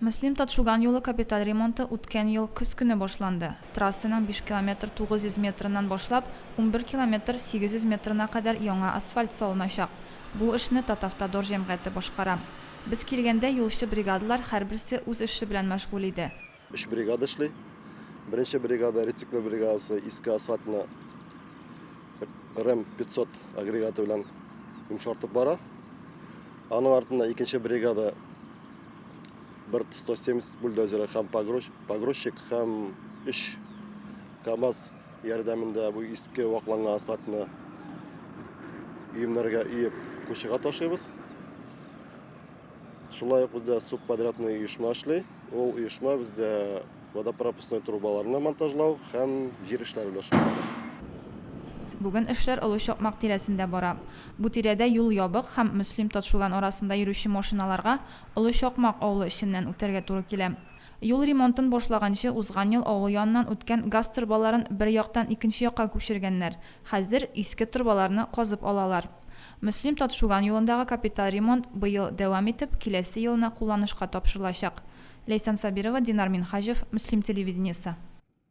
Müslim Tatşugan yolu kapital remonti o'tgan yil kuz kuni boshlandi. Trassaning 5 km 900 metridan boshlab 11 km 800 metrina qadar yangi asfalt solinacak. Bu ishni Tatavtodor jamg'iyati boshqaram. Biz kelganda yo'lchi brigadalar har birisi o'z ishi bilan mashg'ul edi. 3 brigada ishli. Birinchi brigada retsikl brigadasi eski asfaltni RM 500 agregati bilan yumshatib boradi. Ana ortidan ikkinchi brigada 170 buldozeri ham pogrozchik ham ish KAMAZ yordamida bu eski voqlangan asfaltni uyumlarga uyib ko'chaga tashlaymiz. Shunday bizda subpodratniy uyushma ishlaydi. Ol uyushma bizda vodopropускной trubalarni montajlау ham yer ishlari bilan. Bugun ishlar Oluşoqmaq tirasida bora. Bu tirada yo'l yobiq ham Müslim Tatşugan orasida yuruvchi mashinalarga Oluşoqmaq ovli ishidan o'targa to'g'ri keladi. Yo'l remontini boshlagancha o'zgan yil ovli yonidan o'tgan gaz turbalarini bir yoqdan ikkinchi yoqqa ko'chirganlar. Hozir eski turbalarni qozib olalar. Müslim Tatşugan yo'lidagi kapital remont bu yil davom etib, kelasi yilni qo'llanishga topshirilacak. Leysan Sabirova, Dinar Minhajev, Müslim televideniyesi.